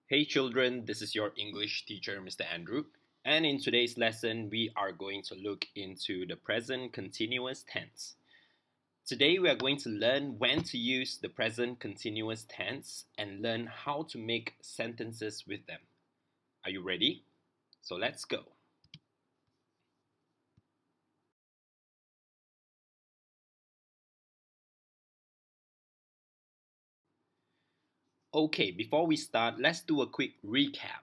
Hey children, this is your English teacher, Mr. Andrew, and in today's lesson, we are going to look into the present continuous tense. Today, we are going to learn when to use the present continuous tense and learn how to make sentences with them. Are you ready? So let's go. Okay, before we start, let's do a quick recap.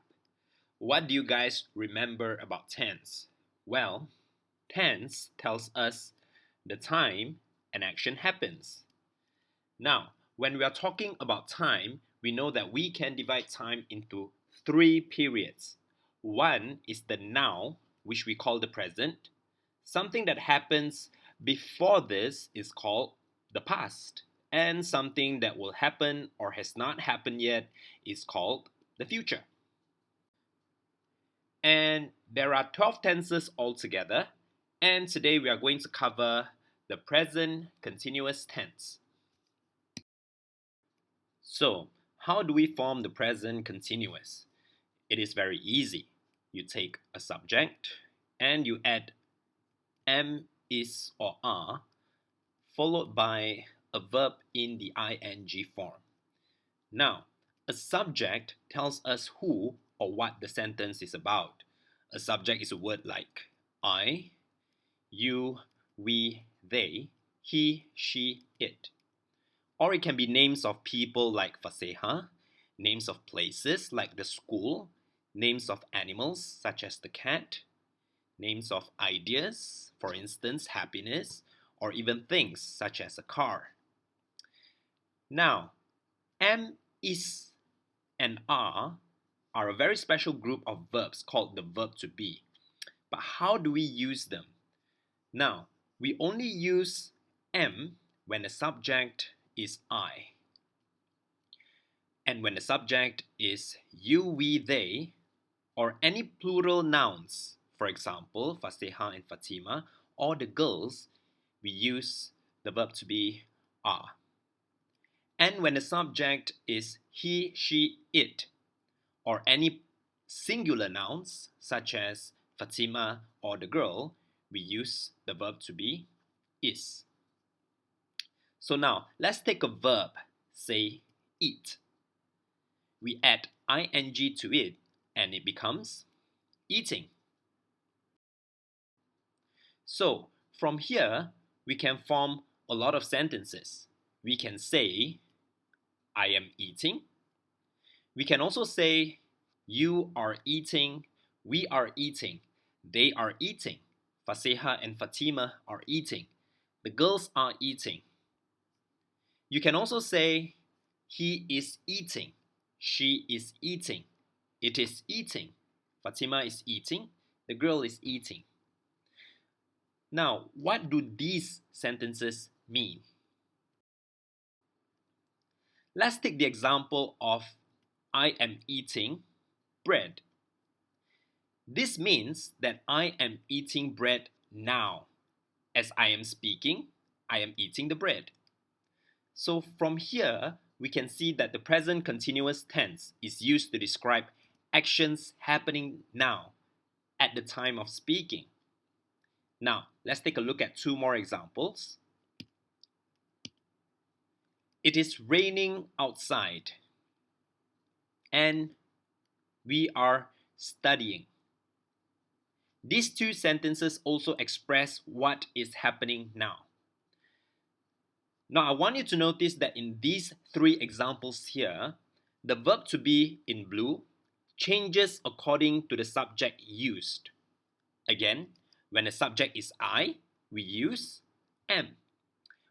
What do you guys remember about tense? Well, tense tells us the time an action happens. Now, when we are talking about time, we know that we can divide time into three periods. One is the now, which we call the present. Something that happens before this is called the past. And something that will happen or has not happened yet is called the future. And there are 12 tenses altogether. And today we are going to cover the present continuous tense. So, how do we form the present continuous? It is very easy. You take a subject and you add am, is, or are, followed by a verb in the ing form. Now, a subject tells us who or what the sentence is about. A subject is a word like I, you, we, they, he, she, it. Or it can be names of people like Faseha, names of places like the school, names of animals such as the cat, names of ideas, for instance, happiness, or even things such as a car. Now, am, is, and are a very special group of verbs called the verb to be. But how do we use them? Now, we only use am when the subject is I. And when the subject is you, we, they, or any plural nouns, for example, Faseha and Fatima, or the girls, we use the verb to be are. And when the subject is he, she, it, or any singular nouns, such as Fatima or the girl, we use the verb to be is. So now, let's take a verb, say eat. We add ing to it and it becomes eating. So from here, we can form a lot of sentences. We can say, I am eating. We can also say, you are eating, we are eating, they are eating, Faseha and Fatima are eating, the girls are eating. You can also say, he is eating, she is eating, it is eating, Fatima is eating, the girl is eating. Now, what do these sentences mean? Let's take the example of I am eating bread. This means that I am eating bread now. As I am speaking, I am eating the bread. So from here, we can see that the present continuous tense is used to describe actions happening now at the time of speaking. Now, let's take a look at two more examples. It is raining outside and we are studying. These two sentences also express what is happening now. Now, I want you to notice that in these three examples here, the verb to be in blue changes according to the subject used. Again, when the subject is I, we use am.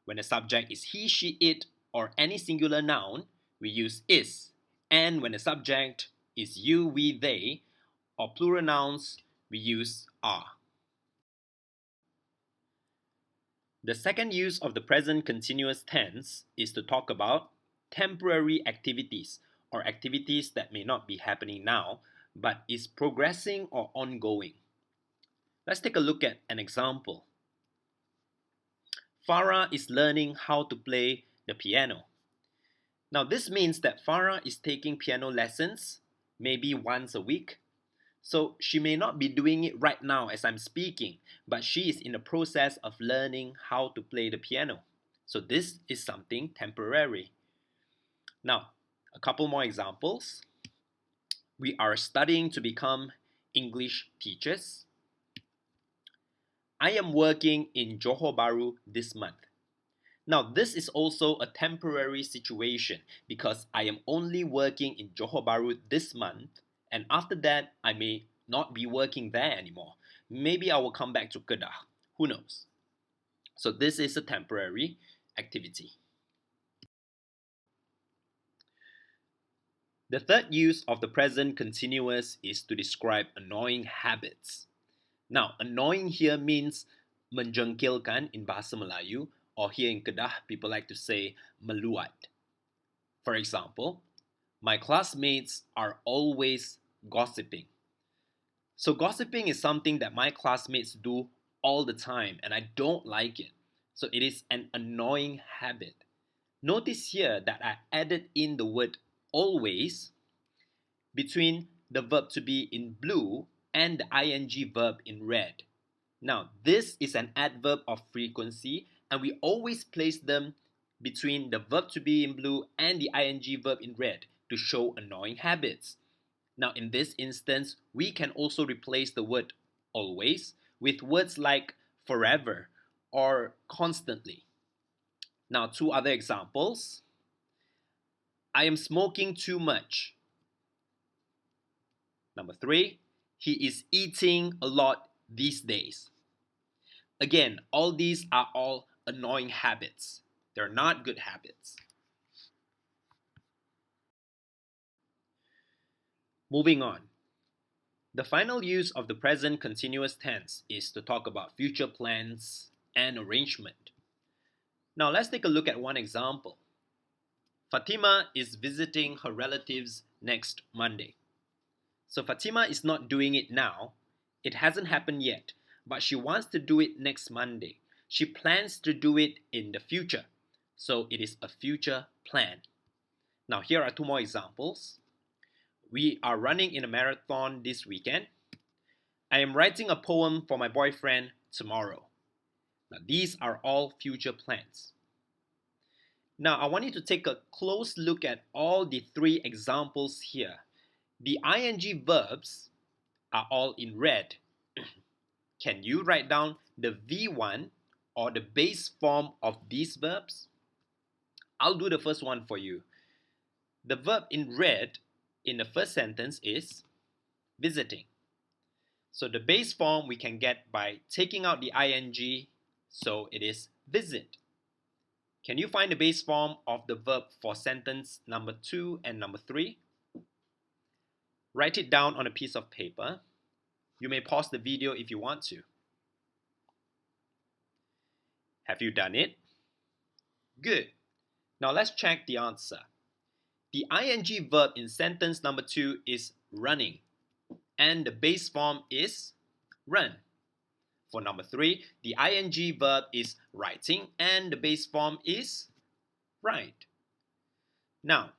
When the subject is he, she, it, or any singular noun, we use is. And when the subject is you, we, they, or plural nouns, we use are. The second use of the present continuous tense is to talk about temporary activities or activities that may not be happening now but is progressing or ongoing. Let's take a look at an example. Farah is learning how to play the piano. Now this means that Farah is taking piano lessons maybe once a week. So she may not be doing it right now as I'm speaking, but she is in the process of learning how to play the piano. So this is something temporary. Now, a couple more examples. We are studying to become English teachers. I am working in Johor Bahru this month. Now, this is also a temporary situation because I am only working in Johor Bahru this month, and after that, I may not be working there anymore. Maybe I will come back to Kedah. Who knows? So, this is a temporary activity. The third use of the present continuous is to describe annoying habits. Now, annoying here means menjengkelkan in Bahasa Melayu, or here in Kedah, people like to say meluat. For example, my classmates are always gossiping. So, gossiping is something that my classmates do all the time, and I don't like it. So, it is an annoying habit. Notice here that I added in the word always between the verb to be in blue and the ing verb in red. Now, this is an adverb of frequency, and we always place them between the verb to be in blue and the ing verb in red to show annoying habits. Now, in this instance, we can also replace the word always with words like forever or constantly. Now, two other examples. I am smoking too much. Number three, he is eating a lot these days. Again, all these are all annoying habits. They're not good habits. Moving on. The final use of the present continuous tense is to talk about future plans and arrangement. Now let's take a look at one example. Fatima is visiting her relatives next Monday. So Fatima is not doing it now. It hasn't happened yet, but she wants to do it next Monday. She plans to do it in the future. So it is a future plan. Now here are two more examples. We are running in a marathon this weekend. I am writing a poem for my boyfriend tomorrow. Now these are all future plans. Now I want you to take a close look at all the three examples here. The ing verbs are all in red. Can you write down the V1 or the base form of these verbs? I'll do the first one for you. The verb in red in the first sentence is visiting. So the base form we can get by taking out the ing, so it is visit. Can you find the base form of the verb for sentence number 2 and number 3? Write it down on a piece of paper. You may pause the video if you want to. Have you done it? Good. Now let's check the answer. The ing verb in sentence number 2 is running, and the base form is run. For number 3, the ing verb is writing, and the base form is write. Now,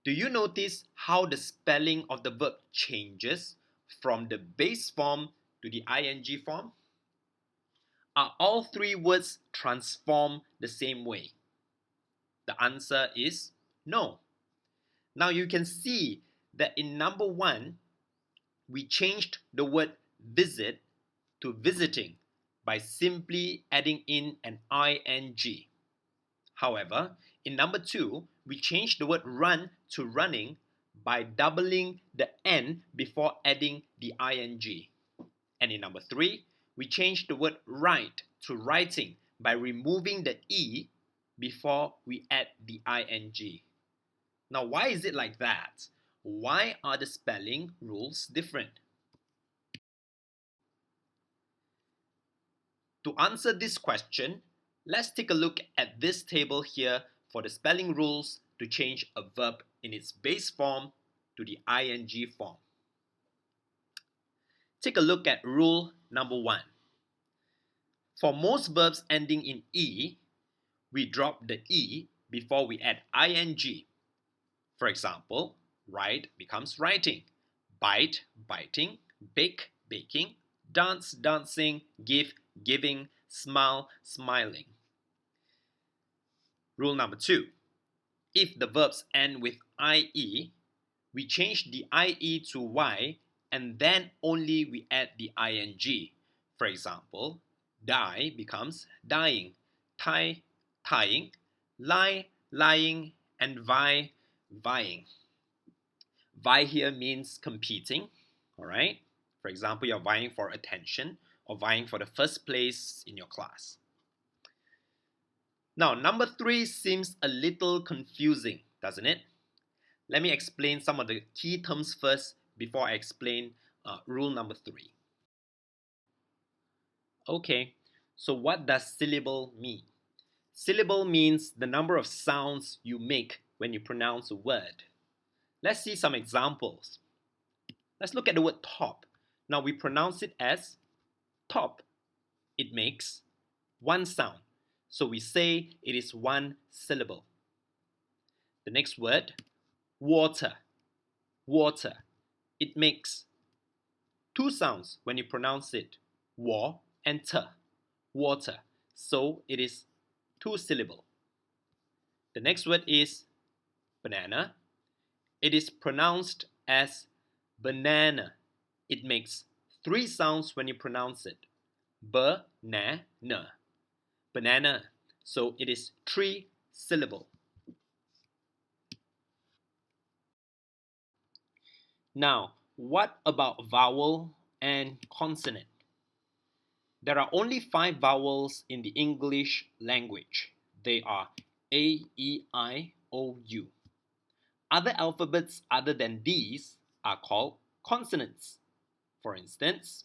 do you notice how the spelling of the verb changes from the base form to the ing form? Are all three words transformed the same way? The answer is no. Now you can see that in number 1, we changed the word visit to visiting by simply adding in an ing. However, in number 2, we changed the word run to running by doubling the n before adding the ing. And in number 3, we changed the word write to writing by removing the e before we add the ing. Now, why is it like that? Why are the spelling rules different? To answer this question, let's take a look at this table here for the spelling rules to change a verb in its base form to the ing form. Take a look at rule number 1. For most verbs ending in e, we drop the e before we add ing. For example, write becomes writing, bite, biting, bake, baking, dance, dancing, give, giving, smile, smiling. Rule number 2. If the verbs end with IE, we change the IE to Y and then only we add the ing. For example, die becomes dying, tie, tying, lie, lying, and vie, vying. Vie here means competing, all right? For example, you're vying for attention or vying for the first place in your class. Now, number 3 seems a little confusing, doesn't it? Let me explain some of the key terms first before I explain rule number 3. Okay, so what does syllable mean? Syllable means the number of sounds you make when you pronounce a word. Let's see some examples. Let's look at the word top. Now we pronounce it as top. It makes one sound. So we say it is one syllable. The next word, water. Water. It makes two sounds when you pronounce it, wa and t. Water. So it is two syllable. The next word is banana. It is pronounced as banana. It makes three sounds when you pronounce it. Banana. Banana. So it is three syllable. Now, what about vowel and consonant? There are only 5 vowels in the English language. They are A, E, I, O, U. Other alphabets other than these are called consonants. For instance,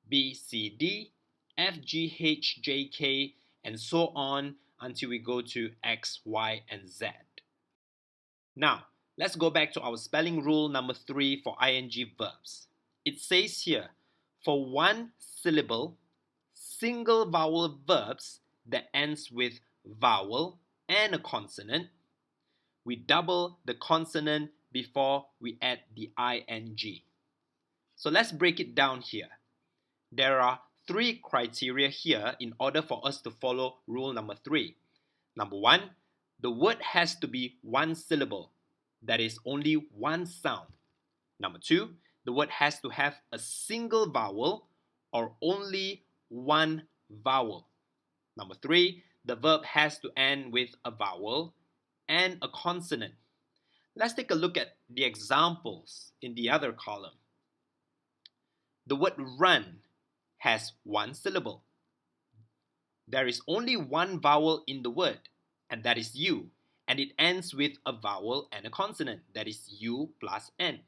B, C, D, F, G, H, J, K, and so on until we go to X, Y, and Z. Now, let's go back to our spelling rule number 3 for ing verbs. It says here, for one syllable, single vowel verbs that ends with vowel and a consonant, we double the consonant before we add the ing. So let's break it down here. There are 3 criteria here in order for us to follow rule number 3. Number 1, the word has to be one syllable. That is only one sound. Number 2, the word has to have a single vowel or only one vowel. Number 3, the verb has to end with a vowel and a consonant. Let's take a look at the examples in the other column. The word run has one syllable. There is only one vowel in the word, and that is U, and it ends with a vowel and a consonant, that is U plus N.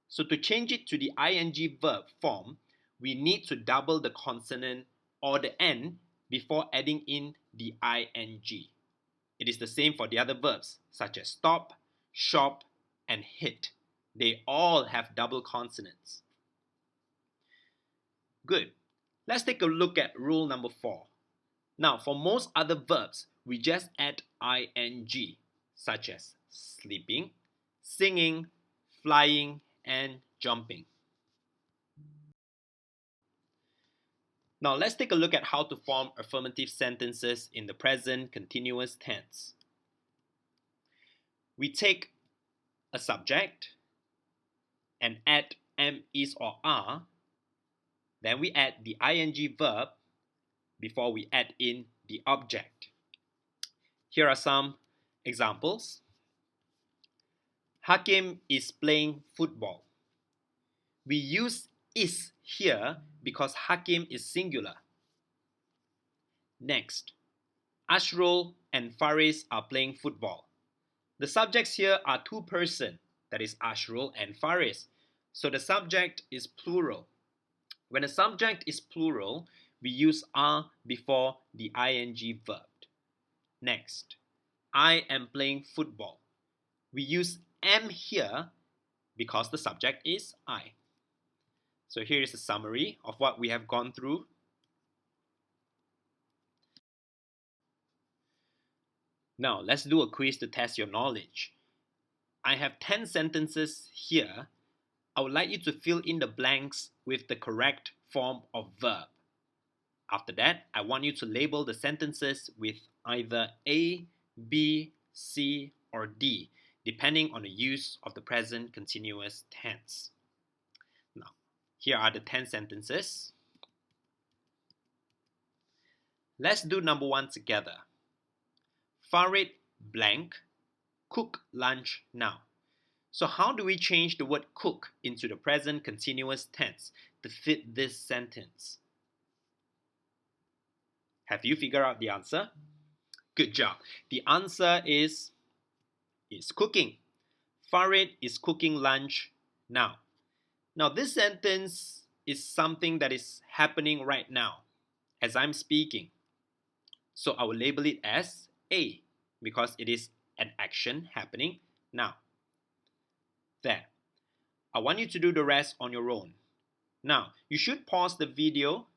So to change it to the ing verb form, we need to double the consonant or the N before adding in the ing. It is the same for the other verbs, such as stop, shop, and hit. They all have double consonants. Good. Let's take a look at rule number 4. Now, for most other verbs, we just add ing, such as sleeping, singing, flying, and jumping. Now, let's take a look at how to form affirmative sentences in the present continuous tense. We take a subject and add am, is, or are. Then we add the ing verb before we add in the object. Here are some examples. Hakim is playing football. We use is here because Hakim is singular. Next, Ashrul and Faris are playing football. The subjects here are two persons, that is Ashrul and Faris. So the subject is plural. When a subject is plural, we use are before the ing verb. Next, I am playing football. We use am here because the subject is I. So here is a summary of what we have gone through. Now, let's do a quiz to test your knowledge. I have 10 sentences here. I would like you to fill in the blanks with the correct form of verb. After that, I want you to label the sentences with either A, B, C, or D, depending on the use of the present continuous tense. Now, here are the 10 sentences. Let's do number 1 together. Farid blank, cook lunch now. So how do we change the word cook into the present continuous tense to fit this sentence? Have you figured out the answer? Good job. The answer is cooking. Farid is cooking lunch now. Now this sentence is something that is happening right now as I'm speaking. So I will label it as A because it is an action happening now. There. I want you to do the rest on your own. Now, you should pause the video,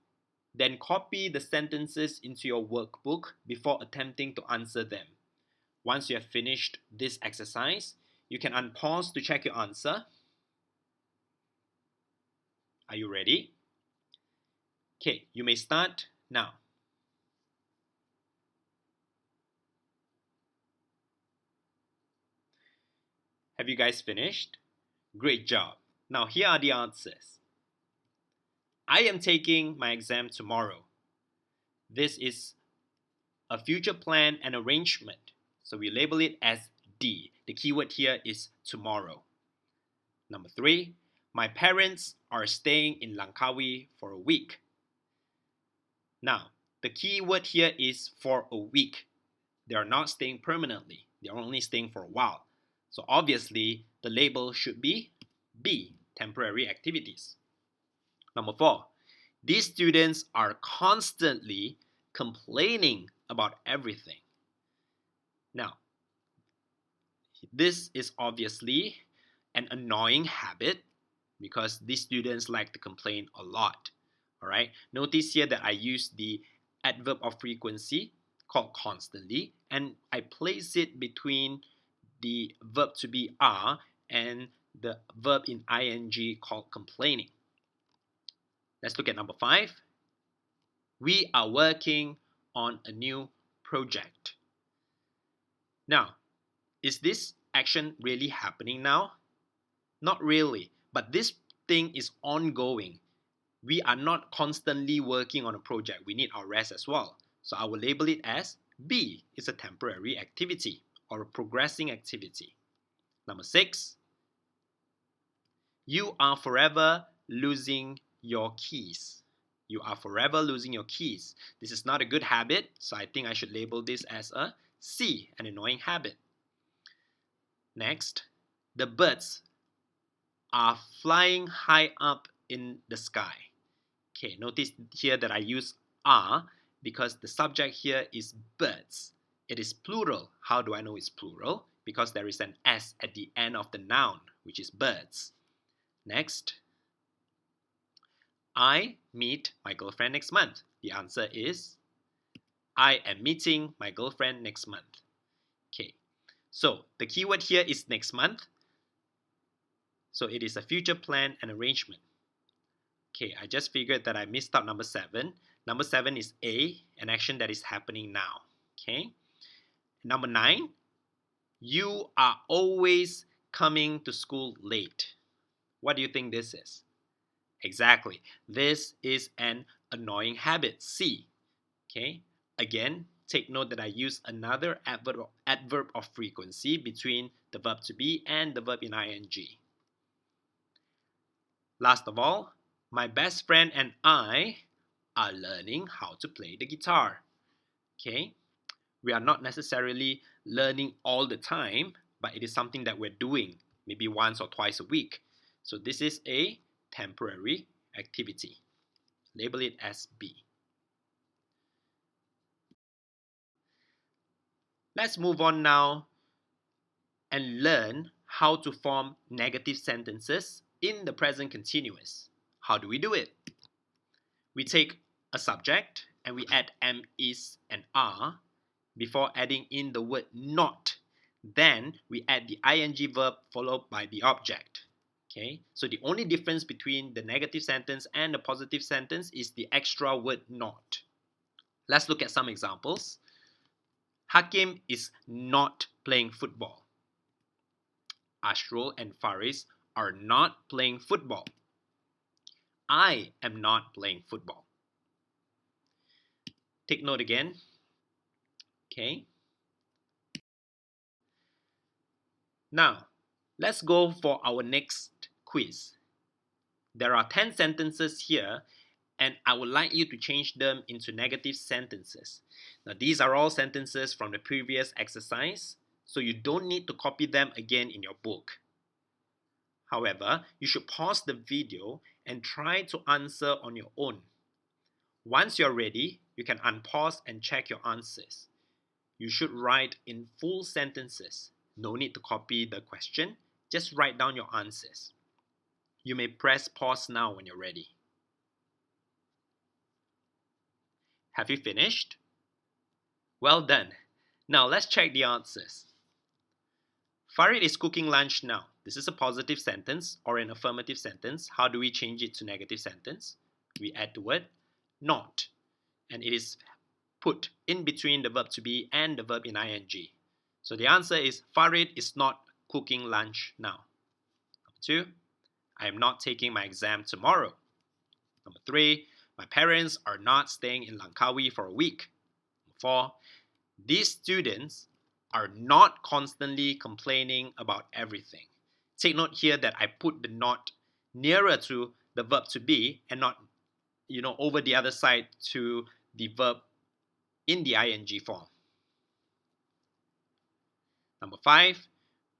then copy the sentences into your workbook before attempting to answer them. Once you have finished this exercise, you can unpause to check your answer. Are you ready? Okay, you may start now. Have you guys finished? Great job. Now here are the answers. I am taking my exam tomorrow. This is a future plan and arrangement. So we label it as D. The keyword here is tomorrow. Number 3, my parents are staying in Langkawi for a week. Now, the keyword here is for a week. They are not staying permanently. They are only staying for a while. So obviously, the label should be B, temporary activities. Number 4, these students are constantly complaining about everything. Now, this is obviously an annoying habit because these students like to complain a lot. All right. Notice here that I use the adverb of frequency called constantly, and I place it between the verb to be are and the verb in ing called complaining. Let's look at number 5. We are working on a new project. Now, is this action really happening now? Not really, but this thing is ongoing. We are not constantly working on a project. We need our rest as well. So I will label it as B. It's a temporary activity or a progressing activity. Number 6. You are forever losing your keys. You are forever losing your keys. This is not a good habit, so I think I should label this as a C, an annoying habit. Next, the birds are flying high up in the sky. Okay, notice here that I use are because the subject here is birds. It is plural. How do I know it's plural? Because there is an S at the end of the noun, which is birds. Next, I meet my girlfriend next month. The answer is I am meeting my girlfriend next month. Okay, so the keyword here is next month. So it is a future plan and arrangement. Okay, I just figured that I missed out number 7. Number 7 is A, an action that is happening now. Okay. Number 9, you are always coming to school late. What do you think this is? Exactly. This is an annoying habit, C. Okay. Again, take note that I use another adverb of frequency between the verb to be and the verb in ing. Last of all, my best friend and I are learning how to play the guitar. Okay. We are not necessarily learning all the time, but it is something that we're doing maybe once or twice a week. So this is a temporary activity. Label it as B. Let's move on now and learn how to form negative sentences in the present continuous. How do we do it? We take a subject and we add am, is, and are before adding in the word not. Then we add the ing verb followed by the object. Okay, so the only difference between the negative sentence and the positive sentence is the extra word not. Let's look at some examples. Hakim is not playing football. Ashrul and Faris are not playing football. I am not playing football. Take note again. Okay. Now, let's go for our next quiz. There are 10 sentences here, and I would like you to change them into negative sentences. Now, these are all sentences from the previous exercise, so you don't need to copy them again in your book. However, you should pause the video and try to answer on your own. Once you're ready, you can unpause and check your answers. You should write in full sentences. No need to copy the question, just write down your answers. You may press pause now when you're ready. Have you finished? Well done. Now let's check the answers. Farid is cooking lunch now. This is a positive sentence or an affirmative sentence. How do we change it to negative sentence? We add the word not, and it is put in between the verb to be and the verb in ing. So the answer is Farid is not cooking lunch now. Number 2, I am not taking my exam tomorrow. Number 3, my parents are not staying in Langkawi for a week. Number 4, these students are not constantly complaining about everything. Take note here that I put the not nearer to the verb to be and not, over the other side to the verb in the ing form. Number 5,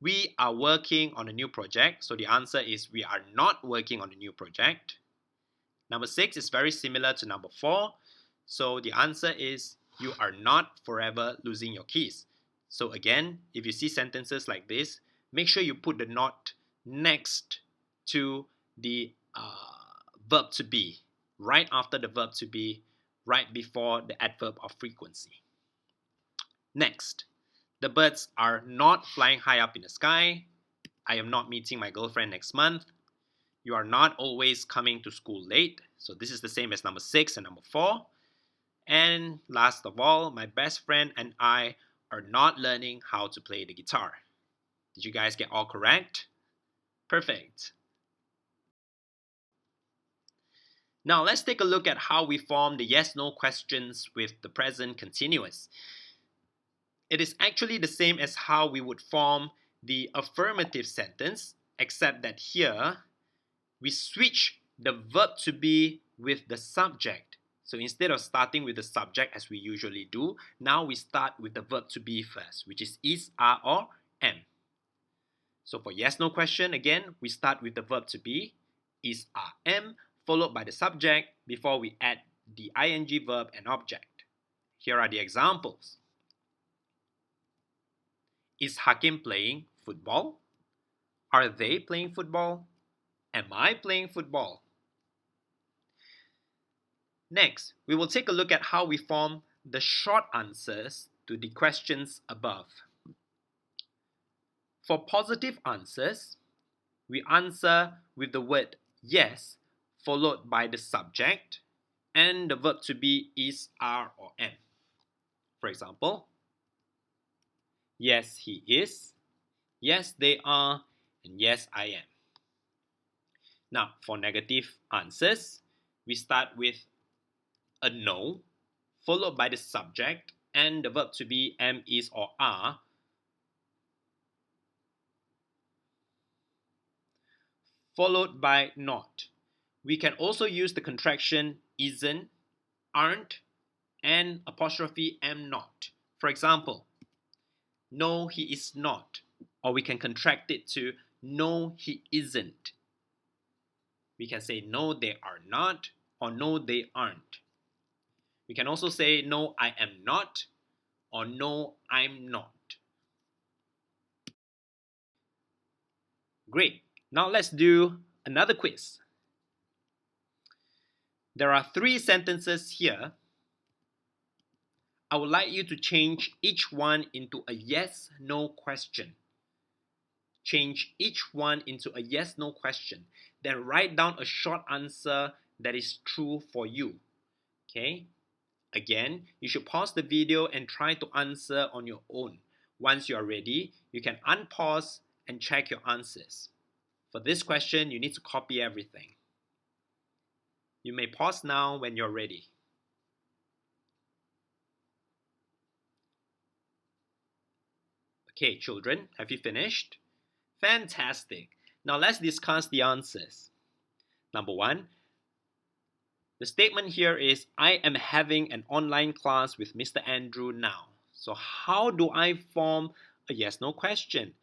we are working on a new project. So the answer is we are not working on a new project. Number 6 is very similar to number 4. So the answer is you are not forever losing your keys. So again, if you see sentences like this, make sure you put the not next to the verb to be, right after the verb to be, right before the adverb of frequency. Next, the birds are not flying high up in the sky. I am not meeting my girlfriend next month. You are not always coming to school late. So this is the same as number 6 and number 4. And last of all, my best friend and I are not learning how to play the guitar. Did you guys get all correct? Perfect. Now let's take a look at how we form the yes-no questions with the present continuous. It is actually the same as how we would form the affirmative sentence, except that here we switch the verb to be with the subject. So instead of starting with the subject as we usually do, now we start with the verb to be first, which is, are, or am. So for yes-no question, again, we start with the verb to be, is, are, am, followed by the subject before we add the ing verb and object. Here are the examples. Is Hakim playing football? Are they playing football? Am I playing football? Next, we will take a look at how we form the short answers to the questions above. For positive answers, we answer with the word yes, followed by the subject, and the verb to be is, are, or am. For example, yes, he is, yes, they are, and yes, I am. Now, for negative answers, we start with a no, followed by the subject and the verb to be am, is, or are, followed by not. We can also use the contraction isn't, aren't, and apostrophe am not. For example, no, he is not. Or we can contract it to no, he isn't. We can say no, they are not, or no, they aren't. We can also say no, I am not, or no, I'm not. Great. Now let's do another quiz. There are 3 sentences here. I would like you to change each one into a yes-no question. change each one into a yes/no question. Then write down a short answer that is true for you. Okay? Again, you should pause the video and try to answer on your own. Once you are ready, you can unpause and check your answers. For this question, you need to copy everything. You may pause now when you're ready. Okay, children, have you finished? Fantastic. Now let's discuss the answers. Number one, the statement here is, I am having an online class with Mr. Andrew now. So how do I form a yes/no question?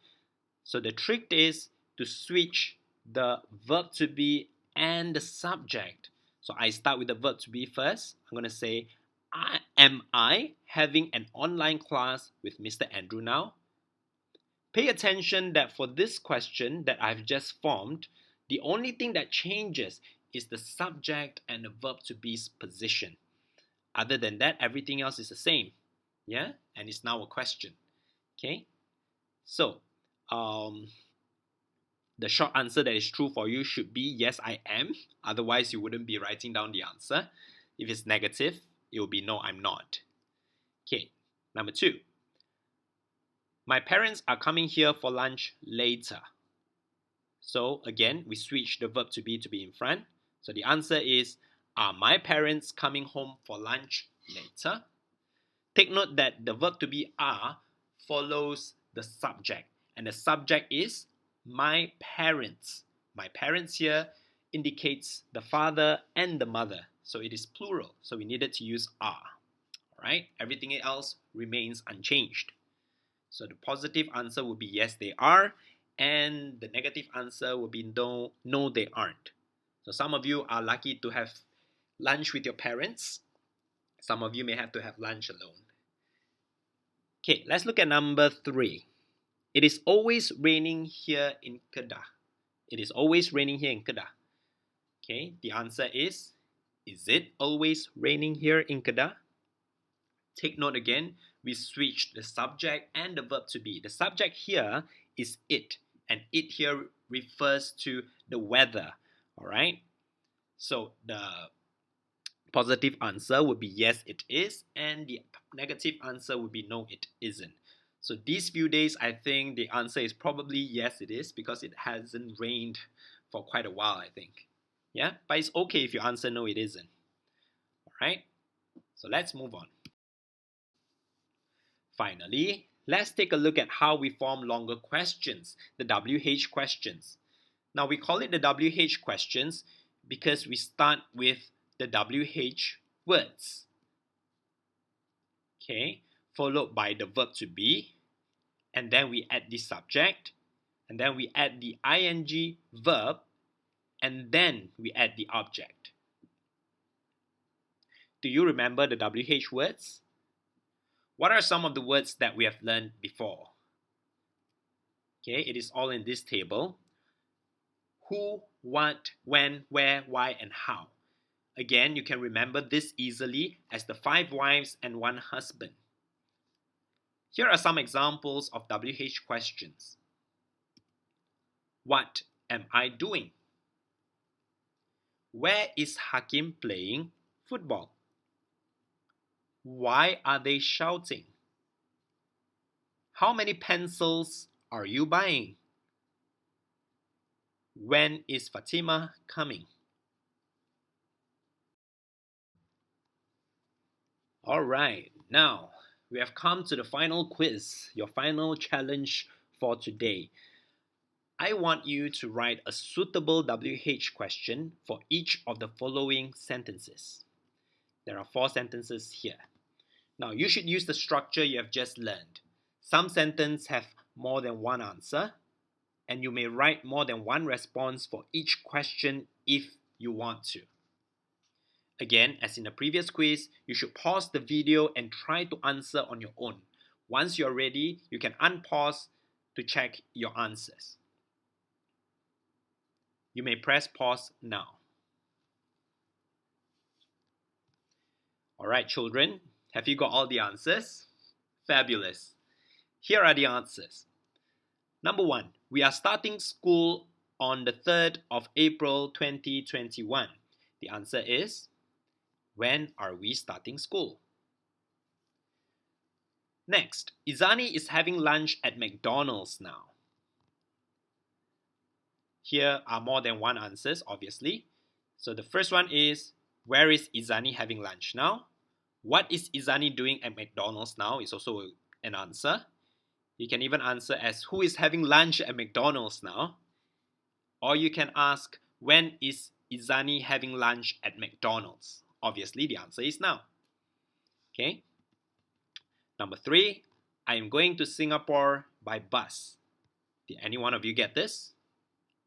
So the trick is to switch the verb to be and the subject. So I start with the verb to be first. I'm going to say, am I having an online class with Mr. Andrew now? Pay attention that for this question that I've just formed, the only thing that changes is the subject and the verb to be's position. Other than that, everything else is the same. Yeah? And it's now a question. Okay? So, the short answer that is true for you should be yes, I am. Otherwise, you wouldn't be writing down the answer. If it's negative, it will be no, I'm not. Okay, number two. My parents are coming here for lunch later. So again, we switch the verb to be in front. So the answer is, are my parents coming home for lunch later? Take note that the verb to be are follows the subject. And the subject is my parents. My parents here indicates the father and the mother. So it is plural. So we needed to use are. Alright, everything else remains unchanged. So the positive answer would be yes, they are. And the negative answer would be no, they aren't. So some of you are lucky to have lunch with your parents. Some of you may have to have lunch alone. Okay, let's look at number 3. It is always raining here in Kedah. It is always raining here in Kedah. Okay, the answer is it always raining here in Kedah? Take note again, we switched the subject and the verb to be. The subject here is it, and it here refers to the weather. Alright? So the positive answer would be yes, it is, and the negative answer would be no, it isn't. So these few days, I think the answer is probably yes, it is, because it hasn't rained for quite a while, I think. Yeah, but it's okay if you answer no, it isn't. Alright, so let's move on. Finally, let's take a look at how we form longer questions, the WH questions. Now we call it the WH questions because we start with the WH words. Okay, followed by the verb to be, and then we add the subject, and then we add the ing verb, and then we add the object. Do you remember the WH words? What are some of the words that we have learned before? Okay, it is all in this table. Who, what, when, where, why, and how. Again, you can remember this easily as the 5 wives and 1 husband. Here are some examples of WH questions. What am I doing? Where is Hakim playing football? Why are they shouting? How many pencils are you buying? When is Fatima coming? Alright, now we have come to the final quiz, your final challenge for today. I want you to write a suitable WH question for each of the following sentences. There are 4 sentences here. Now you should use the structure you have just learned. Some sentences have more than one answer, and you may write more than one response for each question if you want to. Again, as in the previous quiz, you should pause the video and try to answer on your own. Once you're ready, you can unpause to check your answers. You may press pause now. Alright, children, have you got all the answers? Fabulous. Here are the answers. Number 1, we are starting school on the 3rd of April 2021. The answer is, when are we starting school? Next, Izani is having lunch at McDonald's now. Here are more than one answers, obviously. So the first one is, where is Izani having lunch now? What is Izani doing at McDonald's now is also an answer. You can even answer as, who is having lunch at McDonald's now? Or you can ask, when is Izani having lunch at McDonald's? Obviously, the answer is now. Okay. Number 3, I am going to Singapore by bus. Did any one of you get this?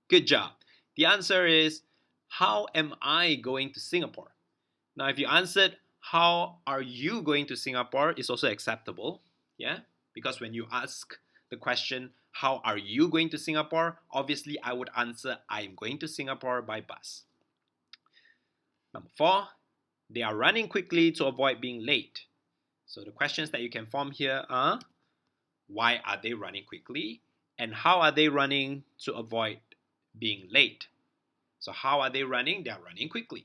Good job. The answer is, how am I going to Singapore? Now, if you answered, how are you going to Singapore, is also acceptable. Yeah, because when you ask the question, how are you going to Singapore? Obviously, I would answer, I am going to Singapore by bus. Number 4, they are running quickly to avoid being late. So the questions that you can form here are, why are they running quickly? And how are they running to avoid being late? So how are they running? They are running quickly.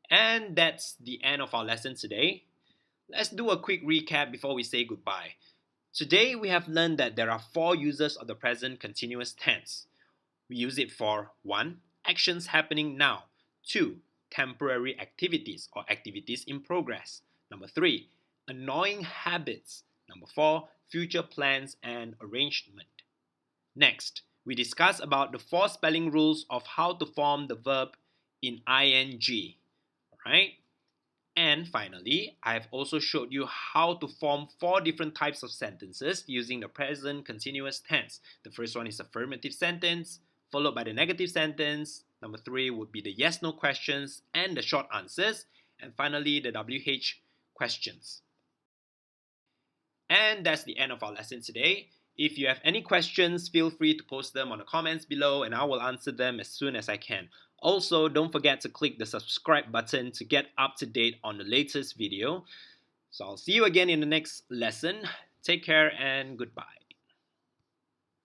And that's the end of our lesson today. Let's do a quick recap before we say goodbye. Today we have learned that there are 4 uses of the present continuous tense. We use it for 1. Actions happening now. 2. Temporary activities or activities in progress. Number 3. Annoying habits. Number 4. Future plans and arrangement. Next, we discuss about the 4 spelling rules of how to form the verb in ing. Alright? And finally, I have also showed you how to form 4 different types of sentences using the present continuous tense. The first one is affirmative sentence, followed by the negative sentence. Number 3 would be the yes/no questions and the short answers. And finally, the WH questions. And that's the end of our lesson today. If you have any questions, feel free to post them on the comments below and I will answer them as soon as I can. Also, don't forget to click the subscribe button to get up to date on the latest video. So I'll see you again in the next lesson. Take care and goodbye.